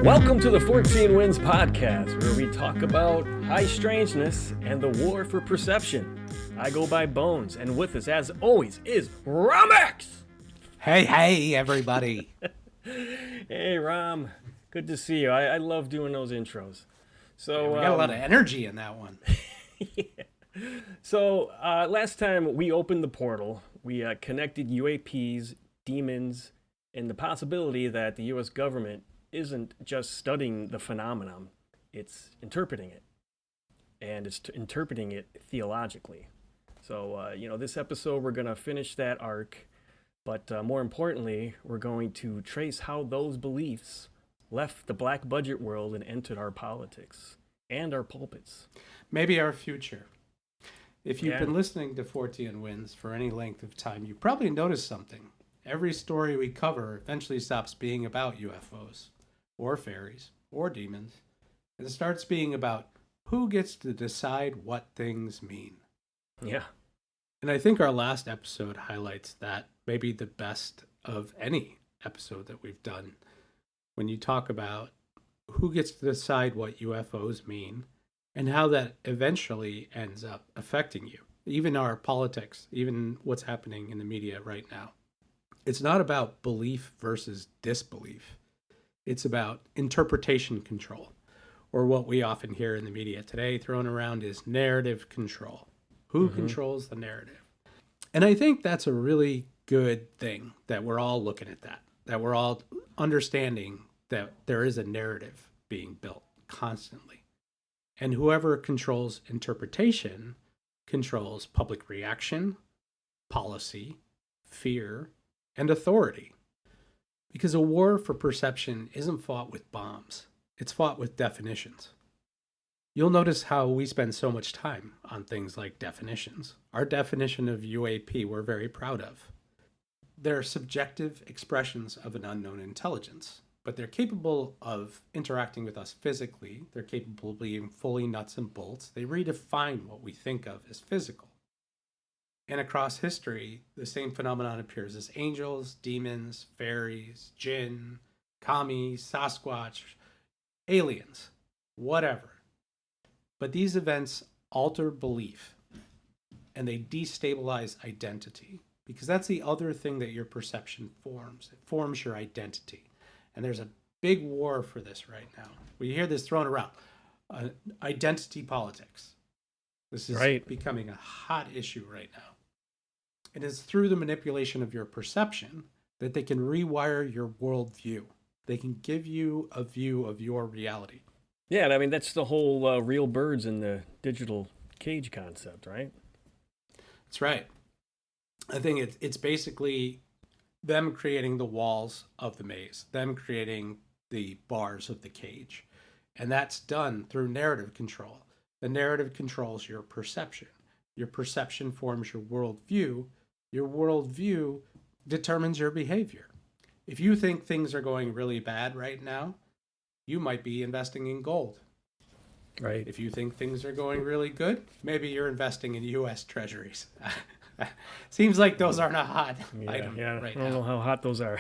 Welcome to the Fortean Winds podcast, where we talk about high strangeness and the war for perception. I go by Bones, and with us, as always, is Ramex! Hey, everybody. Hey, Ram. Good to see you. I love doing those intros. So we got a lot of energy in that one. Yeah. So last time we opened the portal, we connected UAPs, demons, and the possibility that the U.S. government isn't just studying the phenomenon, it's interpreting it. And it's interpreting it theologically. So, this episode, we're going to finish that arc. But more importantly, we're going to trace how those beliefs left the black budget world and entered our politics and our pulpits. Maybe our future. If you've been listening to Fortean Winds for any length of time, you probably noticed something. Every story we cover eventually stops being about UFOs, or fairies, or demons, and it starts being about who gets to decide what things mean. Yeah. And I think our last episode highlights that, maybe the best of any episode that we've done, when you talk about who gets to decide what UFOs mean and how that eventually ends up affecting you, even our politics, even what's happening in the media right now. It's not about belief versus disbelief. It's about interpretation control, or what we often hear in the media today thrown around is narrative control. Who controls the narrative? And I think that's a really good thing that we're all looking at that we're all understanding that there is a narrative being built constantly. And whoever controls interpretation controls public reaction, policy, fear, and authority. Because a war for perception isn't fought with bombs. It's fought with definitions. You'll notice how we spend so much time on things like definitions. Our definition of UAP we're very proud of. They're subjective expressions of an unknown intelligence, but they're capable of interacting with us physically. They're capable of being fully nuts and bolts. They redefine what we think of as physical. And across history, the same phenomenon appears as angels, demons, fairies, jinn, kami, Sasquatch, aliens, whatever. But these events alter belief, and they destabilize identity, because that's the other thing that your perception forms. It forms your identity. And there's a big war for this right now. We hear this thrown around. Identity politics. This is becoming a hot issue right now. It is through the manipulation of your perception that they can rewire your worldview. They can give you a view of your reality. Yeah, and I mean, that's the whole real birds in the digital cage concept, right? That's right. I think it's basically them creating the walls of the maze, them creating the bars of the cage. And that's done through narrative control. The narrative controls your perception. Your perception forms your worldview. Your worldview determines your behavior. If you think things are going really bad right now, you might be investing in gold. Right. If you think things are going really good, maybe you're investing in U.S. treasuries. Seems like those aren't a hot item right now. I don't know how hot those are.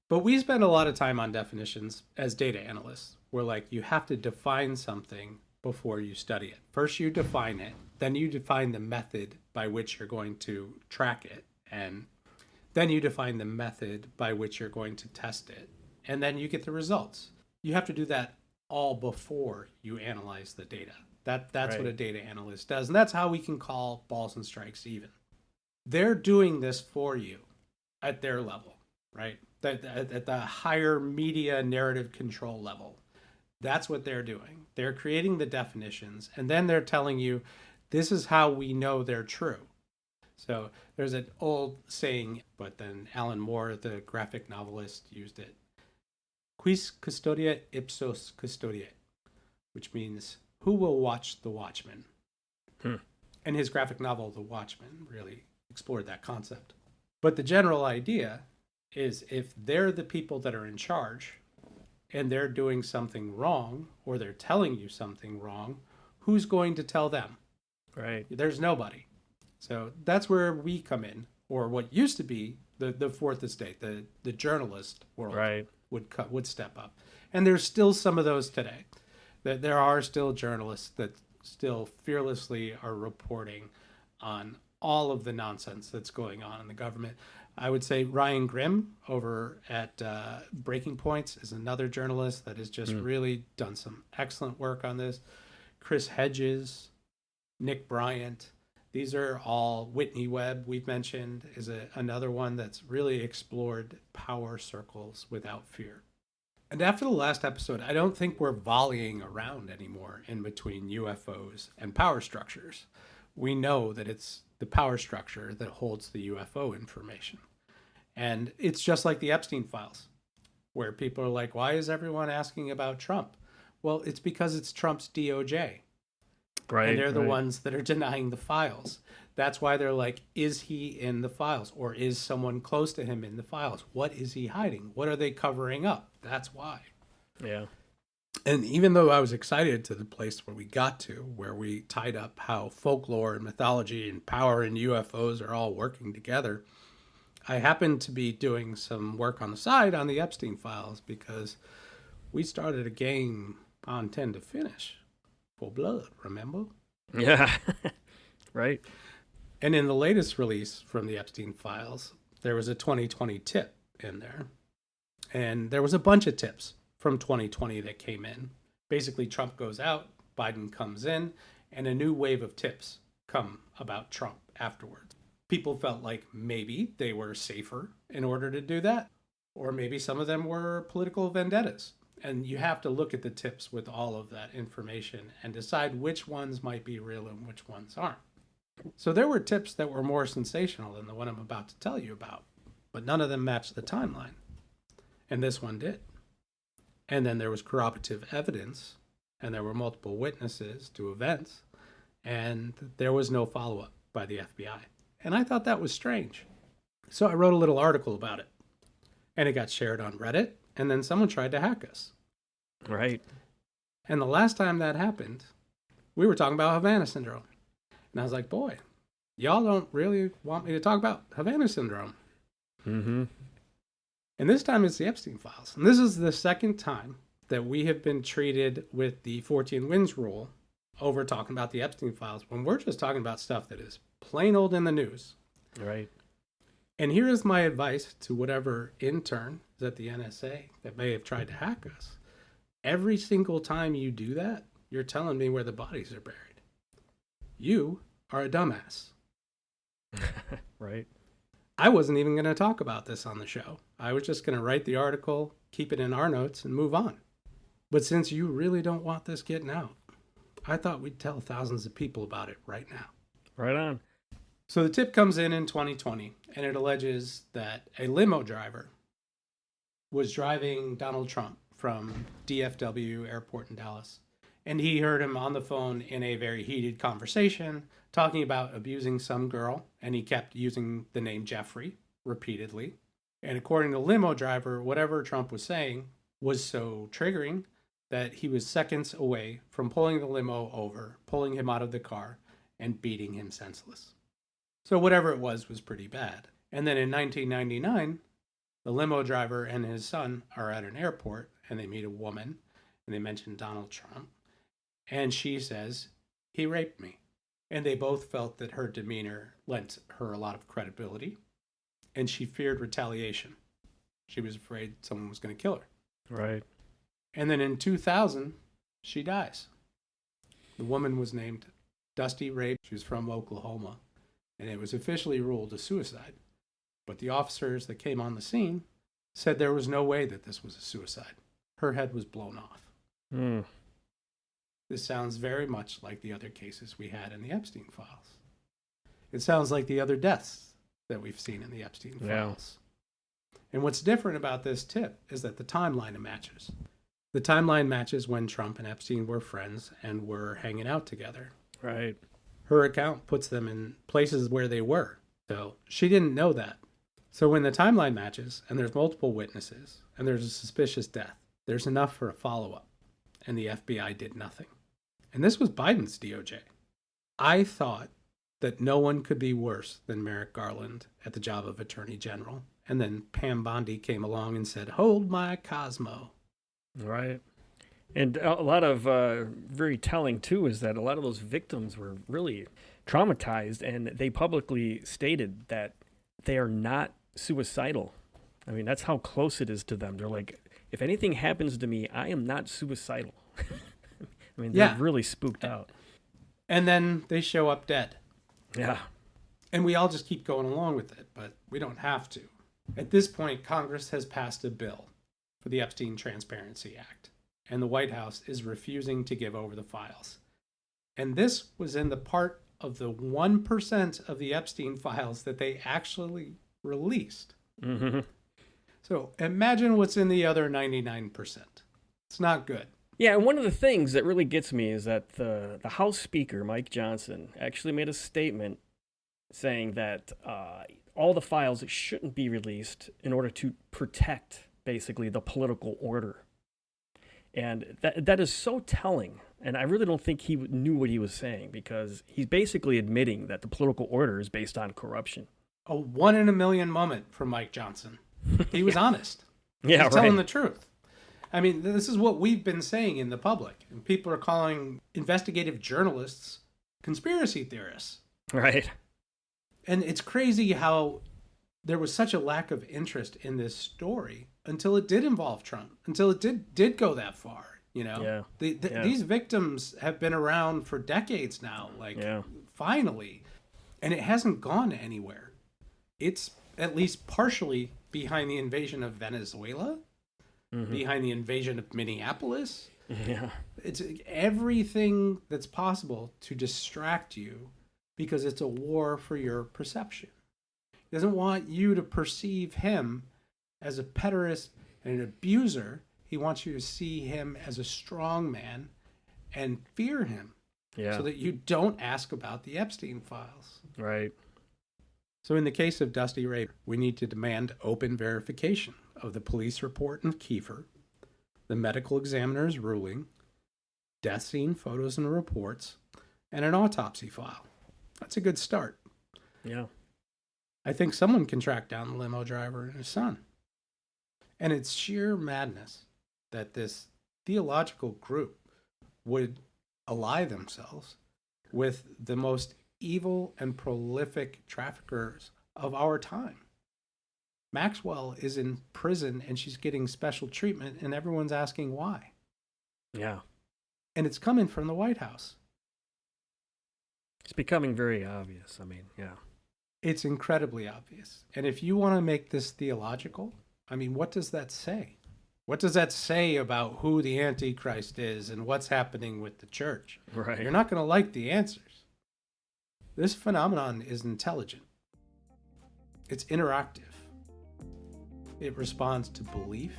But we spend a lot of time on definitions as data analysts. We're like, you have to define something before you study it. First you define it, then you define the method by which you're going to track it, and then you define the method by which you're going to test it, and then you get the results. You have to do that all before you analyze the data. That's what a data analyst does, and that's how we can call balls and strikes even. They're doing this for you at their level, right? At the higher media narrative control level. That's what they're doing. They're creating the definitions, and then they're telling you, this is how we know they're true. So there's an old saying, but then Alan Moore, the graphic novelist, used it. Quis custodia ipsos custodiet, which means, who will watch the watchman? And his graphic novel, The Watchman, really explored that concept. But the general idea is, if they're the people that are in charge, and they're doing something wrong, or they're telling you something wrong, who's going to tell them? Right. There's nobody. So that's where we come in, or what used to be The fourth estate, the journalist world Right. would step up. And there's still some of those today. That there are still journalists that still fearlessly are reporting on all of the nonsense that's going on in the government. I would say Ryan Grimm over at Breaking Points is another journalist that has just really done some excellent work on this. Chris Hedges, Nick Bryant, these are all. Whitney Webb, we've mentioned, is another one that's really explored power circles without fear. And after the last episode, I don't think we're volleying around anymore in between UFOs and power structures. We know that it's the power structure that holds the UFO information. And it's just like the Epstein files, where people are like, why is everyone asking about Trump? Well, it's because it's Trump's DOJ. Right. And they're the ones that are denying the files. That's why they're like, is he in the files? Or is someone close to him in the files? What is he hiding? What are they covering up? That's why. Yeah. And even though I was excited to the place where we got to, where we tied up how folklore and mythology and power and UFOs are all working together, I happened to be doing some work on the side on the Epstein files because we started a game on 10 to finish. For blood, remember? Yeah. Right. And in the latest release from the Epstein files, there was a 2020 tip in there. And there was a bunch of tips from 2020 that came in. Basically, Trump goes out, Biden comes in, and a new wave of tips come about Trump afterwards. People felt like maybe they were safer in order to do that, or maybe some of them were political vendettas. And you have to look at the tips with all of that information and decide which ones might be real and which ones aren't. So there were tips that were more sensational than the one I'm about to tell you about, but none of them matched the timeline. And this one did. And then there was corroborative evidence, and there were multiple witnesses to events, and there was no follow-up by the FBI. And I thought that was strange. So I wrote a little article about it, and it got shared on Reddit, and then someone tried to hack us. Right. And the last time that happened, we were talking about Havana Syndrome. And I was like, boy, y'all don't really want me to talk about Havana Syndrome. Mm-hmm. And this time it's the Epstein files. And this is the second time that we have been treated with the Fortean Winds rule over talking about the Epstein files when we're just talking about stuff that is plain old in the news. Right. And here is my advice to whatever intern is at the NSA that may have tried to hack us. Every single time you do that, you're telling me where the bodies are buried. You are a dumbass. Right. I wasn't even going to talk about this on the show. I was just going to write the article, keep it in our notes, and move on. But since you really don't want this getting out, I thought we'd tell thousands of people about it right now. Right on. So the tip comes in 2020, and it alleges that a limo driver was driving Donald Trump from DFW Airport in Dallas, and he heard him on the phone in a very heated conversation talking about abusing some girl, and he kept using the name Jeffrey repeatedly. And according to the limo driver, whatever Trump was saying was so triggering that he was seconds away from pulling the limo over, pulling him out of the car, and beating him senseless. So whatever it was pretty bad. And then in 1999, the limo driver and his son are at an airport, and they meet a woman, and they mention Donald Trump. And she says, he raped me. And they both felt that her demeanor lent her a lot of credibility, and she feared retaliation. She was afraid someone was going to kill her. Right. And then in 2000, she dies. The woman was named Dusty Ray. She was from Oklahoma, and it was officially ruled a suicide. But the officers that came on the scene said there was no way that this was a suicide. Her head was blown off. Mm. This sounds very much like the other cases we had in the Epstein files. It sounds like the other deaths that we've seen in the Epstein files. And what's different about this tip is that the timeline matches. The timeline matches when Trump and Epstein were friends and were hanging out together. Right. Her account puts them in places where they were. So she didn't know that. So when the timeline matches and there's multiple witnesses and there's a suspicious death, there's enough for a follow-up. And the FBI did nothing. And this was Biden's DOJ. I thought that no one could be worse than Merrick Garland at the job of Attorney General. And then Pam Bondi came along and said, "Hold my Cosmo." Right. And a lot of very telling, too, is that a lot of those victims were really traumatized, and they publicly stated that they are not suicidal. I mean, that's how close it is to them. They're like, if anything happens to me, I am not suicidal. I mean, they're really spooked out. And then they show up dead. Yeah. And we all just keep going along with it, but we don't have to. At this point, Congress has passed a bill for the Epstein Transparency Act, and the White House is refusing to give over the files. And this was in the part of the 1% of the Epstein files that they actually released. Mm-hmm. So imagine what's in the other 99%. It's not good. Yeah, and one of the things that really gets me is that the House Speaker, Mike Johnson, actually made a statement saying that all the files shouldn't be released in order to protect, basically, the political order. And that is so telling. And I really don't think he knew what he was saying, because he's basically admitting that the political order is based on corruption. A 1 in a million moment from Mike Johnson. He was honest. Yeah, He's telling the truth. I mean, this is what we've been saying in the public. And people are calling investigative journalists conspiracy theorists. Right. And it's crazy how there was such a lack of interest in this story until it did involve Trump, until it did go that far. You know, These victims have been around for decades now, finally, and it hasn't gone anywhere. It's at least partially behind the invasion of Venezuela, behind the invasion of Minneapolis. Yeah. It's everything that's possible to distract you, because it's a war for your perception. He doesn't want you to perceive him as a pederast and an abuser. He wants you to see him as a strong man and fear him, so that you don't ask about the Epstein files. Right. So in the case of Dusty Ray, we need to demand open verification of the police report in Kiefer, the medical examiner's ruling, death scene photos and reports, and an autopsy file. That's a good start. Yeah. I think someone can track down the limo driver and his son. And it's sheer madness that this theological group would ally themselves with the most evil and prolific traffickers of our time. Maxwell is in prison and she's getting special treatment, and everyone's asking why. Yeah. And it's coming from the White House. It's becoming very obvious. I mean, yeah. It's incredibly obvious. And if you want to make this theological, I mean, what does that say? What does that say about who the Antichrist is and what's happening with the church? Right. You're not going to like the answers. This phenomenon is intelligent. It's interactive. It responds to belief,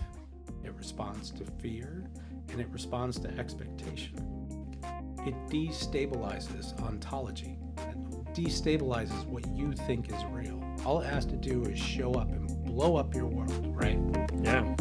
it responds to fear, and it responds to expectation. It destabilizes ontology. It destabilizes what you think is real. All it has to do is show up and blow up your world, right? Yeah.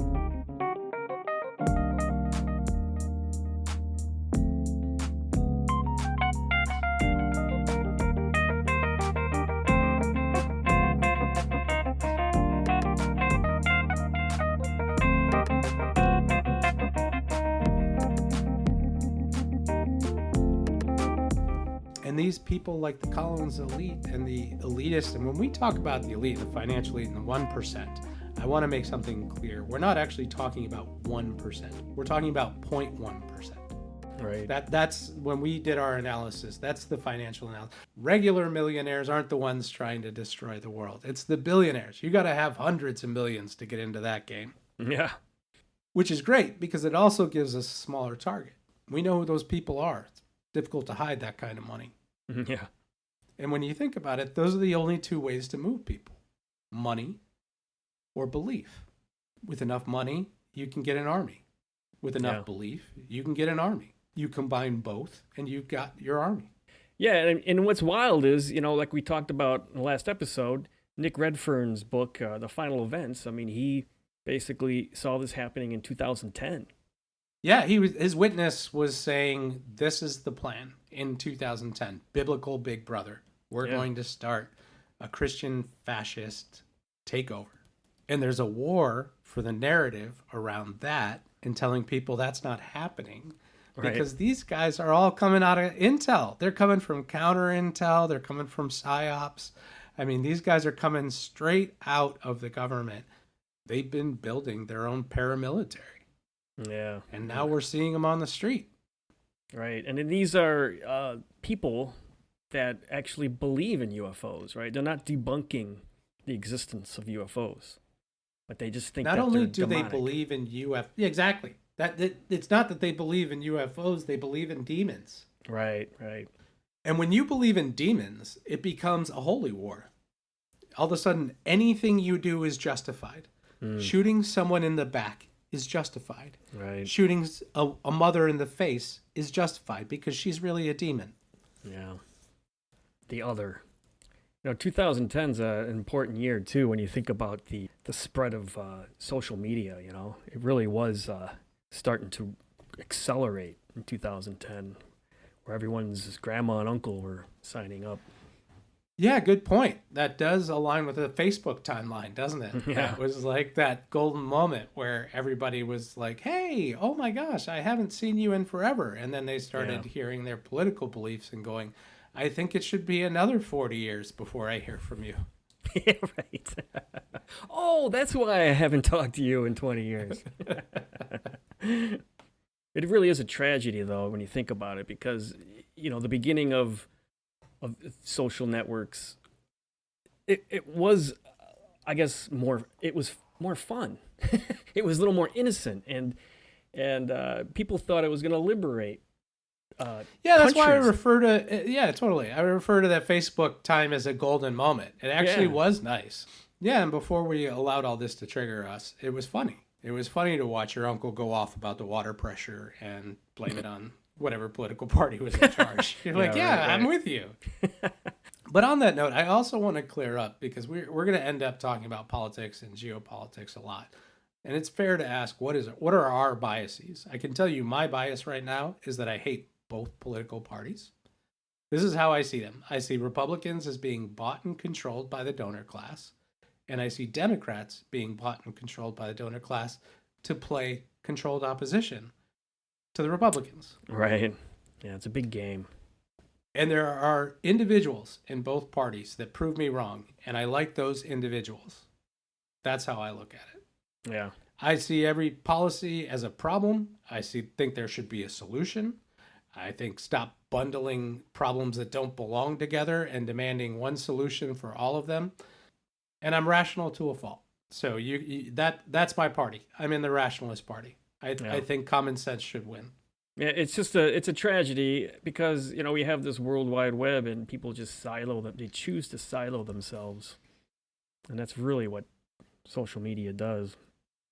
And these people like the Collins elite and the elitists, and when we talk about the elite, the financial elite, and the 1%, I want to make something clear. We're not actually talking about 1%. We're talking about 0.1%. Right. That's when we did our analysis. That's the financial analysis. Regular millionaires aren't the ones trying to destroy the world. It's the billionaires. You got to have hundreds of millions to get into that game. Yeah. Which is great because it also gives us a smaller target. We know who those people are. It's difficult to hide that kind of money. Yeah. And when you think about it, those are the only two ways to move people: money or belief. With enough money, you can get an army. With enough belief, you can get an army. You combine both, and you've got your army. Yeah, and what's wild is, like we talked about in the last episode, Nick Redfern's book, The Final Events, I mean, he basically saw this happening in 2010. Yeah, his witness was saying this is the plan in 2010, biblical Big Brother. We're Yeah. going to start a Christian fascist takeover. And there's a war for the narrative around that and telling people that's not happening. Right. Because these guys are all coming out of intel. They're coming from counter intel. They're coming from psyops. I mean, these guys are coming straight out of the government. They've been building their own paramilitary. Yeah. And now we're seeing them on the street. Right. And then these are people that actually believe in UFOs, right? They're not debunking the existence of UFOs, but they just think Not that only they're do demonic. they believe in UFOs, exactly. It's not that they believe in UFOs, they believe in demons. Right, right. And when you believe in demons, it becomes a holy war. All of a sudden, anything you do is justified. Shooting someone in the back is justified. Right. Shooting a mother in the face is justified because she's really a demon. Yeah. The other. 2010 is an important year, too, when you think about the spread of social media, It really was starting to accelerate in 2010, where everyone's grandma and uncle were signing up. Yeah, good point. That does align with the Facebook timeline, doesn't it? Yeah. It was like that golden moment where everybody was like, hey, oh my gosh, I haven't seen you in forever. And then they started hearing their political beliefs and going, I think it should be another 40 years before I hear from you. Yeah, right. Oh, that's why I haven't talked to you in 20 years. It really is a tragedy, though, when you think about it, because, the beginning of social networks, it was, I guess, it was more fun. It was a little more innocent, and people thought it was going to liberate that's why I countries. refer to totally. I refer to that Facebook time as a golden moment. It actually was nice. Yeah, and before we allowed all this to trigger us, it was funny. It was funny to watch your uncle go off about the water pressure and blame it on whatever political party was in charge. You're like, right. I'm with you. But on that note, I also want to clear up, because we're going to end up talking about politics and geopolitics a lot. And it's fair to ask, what are our biases? I can tell you my bias right now is that I hate both political parties. This is how I see them. I see Republicans as being bought and controlled by the donor class, and I see Democrats being bought and controlled by the donor class to play controlled opposition to the Republicans. Right. Yeah, it's a big game. And there are individuals in both parties that prove me wrong, and I like those individuals. That's how I look at it. Yeah. I see every policy as a problem. I think there should be a solution. I think stop bundling problems that don't belong together and demanding one solution for all of them. And I'm rational to a fault. So that's my party. I'm in the rationalist party. I think common sense should win. Yeah, it's a tragedy because, we have this World Wide Web and people just they choose to silo themselves. And that's really what social media does.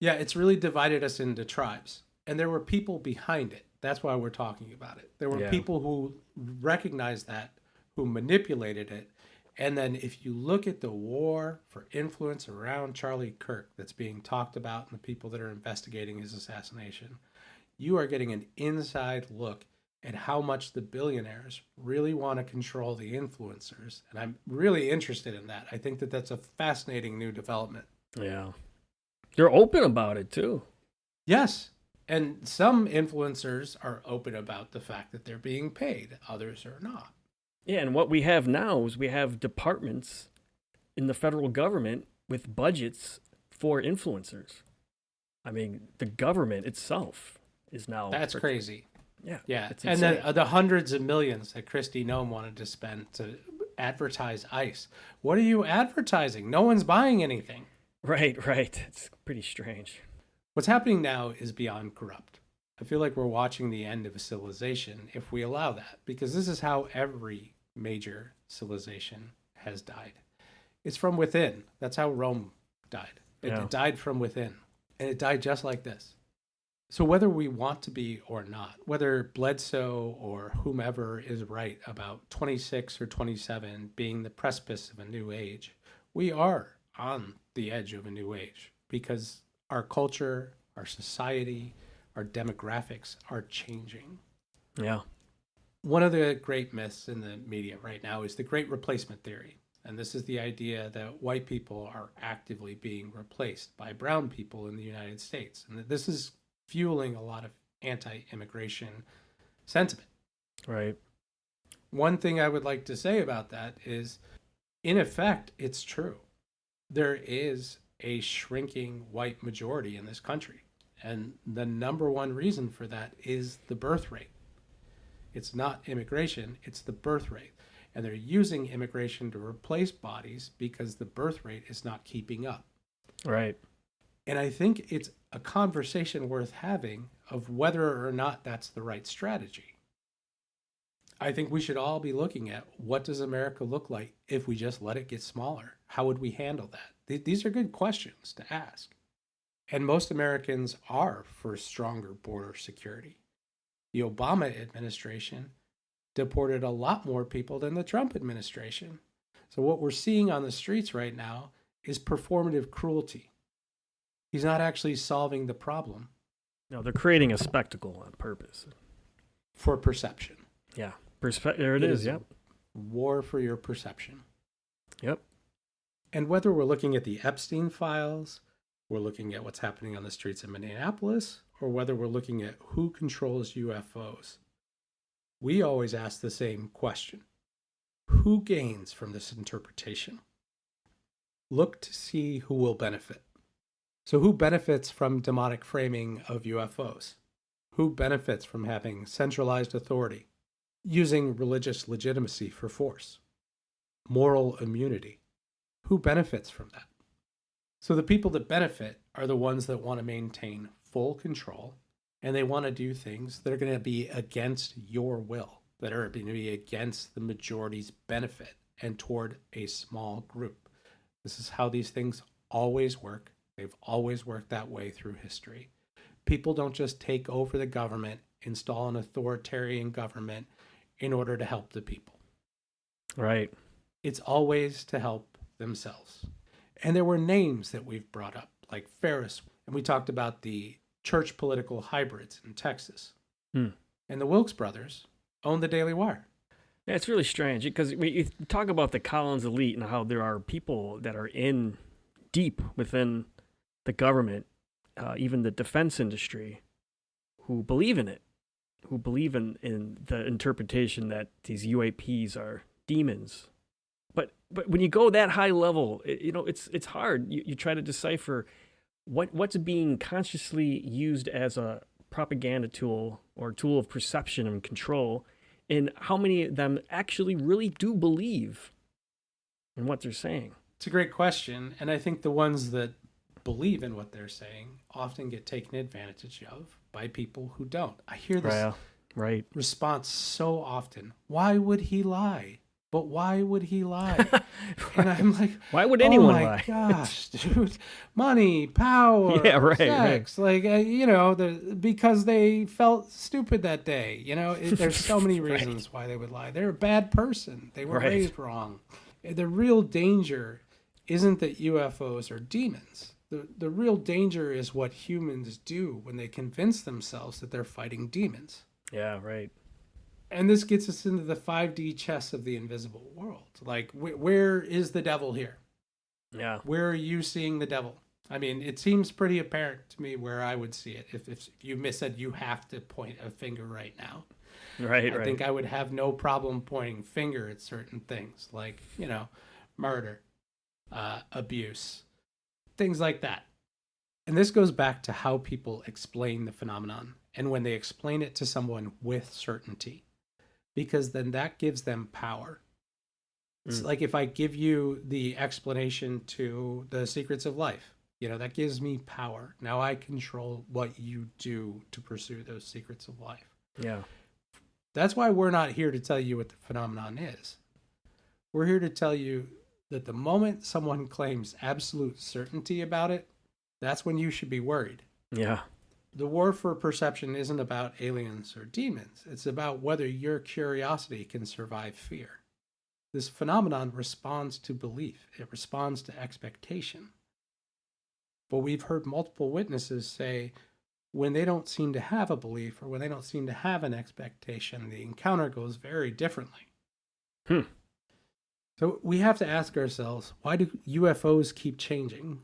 Yeah, it's really divided us into tribes. And there were people behind it. That's why we're talking about it. There were people who recognized that, who manipulated it. And then if you look at the war for influence around Charlie Kirk that's being talked about and the people that are investigating his assassination, you are getting an inside look at how much the billionaires really want to control the influencers. And I'm really interested in that. I think that that's a fascinating new development. Yeah. They're open about it, too. Yes. And some influencers are open about the fact that they're being paid. Others are not. Yeah, and what we have now is we have departments in the federal government with budgets for influencers. I mean, the government itself is now... That's crazy. Yeah. Yeah. And then the hundreds of millions that Kristi Noem wanted to spend to advertise ICE. What are you advertising? No one's buying anything. Right. It's pretty strange. What's happening now is beyond corrupt. I feel like we're watching the end of a civilization if we allow that, because this is how every major civilization has died. It's from within. That's how Rome died. It died from within, and it died just like this. So whether we want to be or not, whether Bledsoe or whomever is right about 26 or 27 being the precipice of a new age, we are on the edge of a new age because our culture, our society, our demographics are changing. Yeah. One of the great myths in the media right now is the great replacement theory. And this is the idea that white people are actively being replaced by brown people in the United States. And that this is fueling a lot of anti-immigration sentiment. Right. One thing I would like to say about that is, in effect, it's true. There is a shrinking white majority in this country. And the number one reason for that is the birth rate. It's not immigration, it's the birth rate. And they're using immigration to replace bodies because the birth rate is not keeping up. Right. And I think it's a conversation worth having of whether or not that's the right strategy. I think we should all be looking at, what does America look like if we just let it get smaller? How would we handle that? These are good questions to ask. And most Americans are for stronger border security. The Obama administration deported a lot more people than the Trump administration. So what we're seeing on the streets right now is performative cruelty. He's not actually solving the problem. No, they're creating a spectacle on purpose. For perception. Yeah. There it is. Yep. War for your perception. Yep. And whether we're looking at the Epstein files, we're looking at what's happening on the streets of Minneapolis, or whether we're looking at who controls UFOs, we always ask the same question. Who gains from this interpretation? Look to see who will benefit. So who benefits from demonic framing of UFOs? Who benefits from having centralized authority, using religious legitimacy for force, moral immunity? Who benefits from that? So the people that benefit are the ones that want to maintain full control, and they want to do things that are going to be against your will, that are going to be against the majority's benefit and toward a small group. This is how these things always work. They've always worked that way through history. People don't just take over the government, install an authoritarian government in order to help the people. Right. It's always to help themselves. And there were names that we've brought up, like Ferris, and we talked about the church political hybrids in Texas. And the Wilkes brothers own the Daily Wire. Yeah, it's really strange because you talk about the Collins elite and how there are people that are in deep within the government, even the defense industry, who believe in it, who believe in the interpretation that these UAPs are demons. But when you go that high level, it's hard. You try to decipher what's being consciously used as a propaganda tool or tool of perception and control, and how many of them actually really do believe in what they're saying. It's a great question, and I think the ones that believe in what they're saying often get taken advantage of by people who don't. I hear this response so often. Why would he lie? But why would he lie? And I'm like, why would anyone lie? Oh my gosh, dude. Money, power, sex. Right. Like, because they felt stupid that day. There's so many reasons why they would lie. They're a bad person. They were raised wrong. The real danger isn't that UFOs are demons. The real danger is what humans do when they convince themselves that they're fighting demons. Yeah, right. And this gets us into the 5D chess of the invisible world. Like, where is the devil here? Yeah. Where are you seeing the devil? I mean, it seems pretty apparent to me where I would see it. If you said you have to point a finger right now. Right. I think I would have no problem pointing finger at certain things like, murder, abuse, things like that. And this goes back to how people explain the phenomenon and when they explain it to someone with certainty. Because then that gives them power. It's like if I give you the explanation to the secrets of life, that gives me power. Now I control what you do to pursue those secrets of life. Yeah. That's why we're not here to tell you what the phenomenon is. We're here to tell you that the moment someone claims absolute certainty about it, that's when you should be worried. Yeah. The war for perception isn't about aliens or demons. It's about whether your curiosity can survive fear. This phenomenon responds to belief. It responds to expectation. But we've heard multiple witnesses say, when they don't seem to have a belief or when they don't seem to have an expectation, the encounter goes very differently. So we have to ask ourselves, why do UFOs keep changing?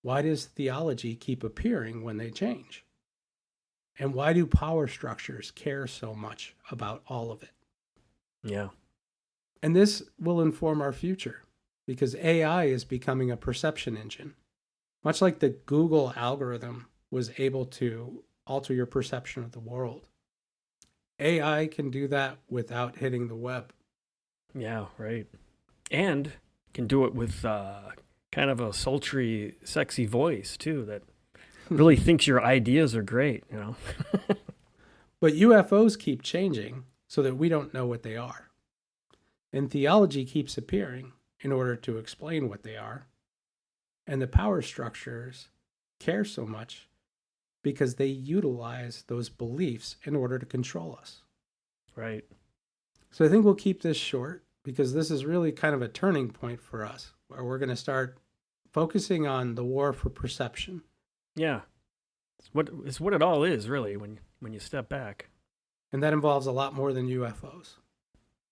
Why does theology keep appearing when they change? And why do power structures care so much about all of it? Yeah. And this will inform our future because AI is becoming a perception engine. Much like the Google algorithm was able to alter your perception of the world, AI can do that without hitting the web. Yeah, right. And can do it with kind of a sultry, sexy voice, too, that really thinks your ideas are great, you know? But UFOs keep changing so that we don't know what they are. And theology keeps appearing in order to explain what they are. And the power structures care so much because they utilize those beliefs in order to control us. Right. So I think we'll keep this short because this is really kind of a turning point for us where we're going to start focusing on the war for perception. Yeah. It's what it all is, really, when you step back. And that involves a lot more than UFOs.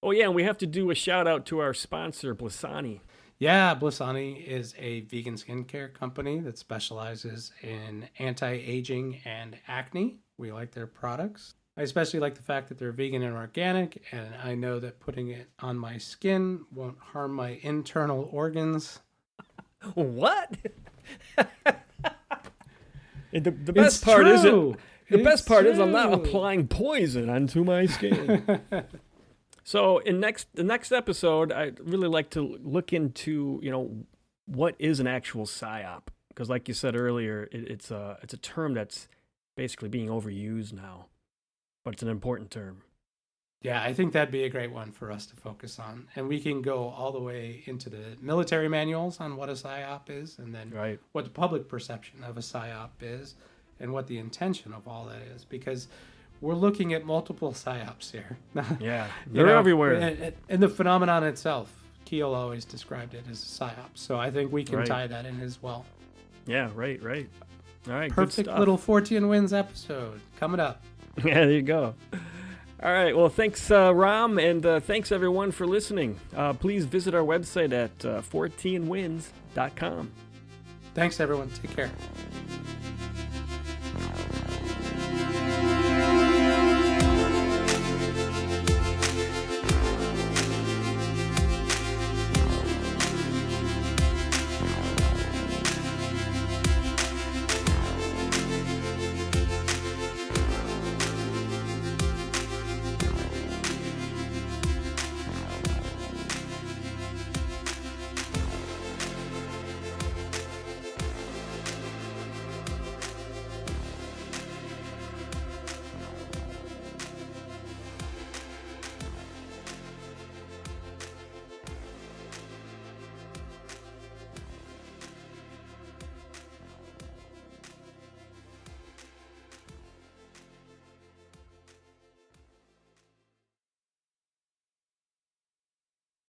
Oh, yeah, and we have to do a shout out to our sponsor, Blissani. Yeah, Blissani is a vegan skincare company that specializes in anti-aging and acne. We like their products. I especially like the fact that they're vegan and organic, and I know that putting it on my skin won't harm my internal organs. What? The best part is I'm not applying poison onto my skin. So in the next episode, I'd really like to look into, what is an actual psyop? Because like you said earlier, it's a term that's basically being overused now, but it's an important term. Yeah, I think that'd be a great one for us to focus on. And we can go all the way into the military manuals on what a psyop is, and then what the public perception of a psyop is, and what the intention of all that is, because we're looking at multiple psyops here. Yeah, they're everywhere. And the phenomenon itself, Keel always described it as a psyop. So I think we can tie that in as well. Yeah, right. All right, perfect good stuff. Little Fortean Winds episode coming up. Yeah, there you go. All right, well, thanks, Ram, and thanks, everyone, for listening. Please visit our website at forteanwinds.com. Thanks, everyone. Take care.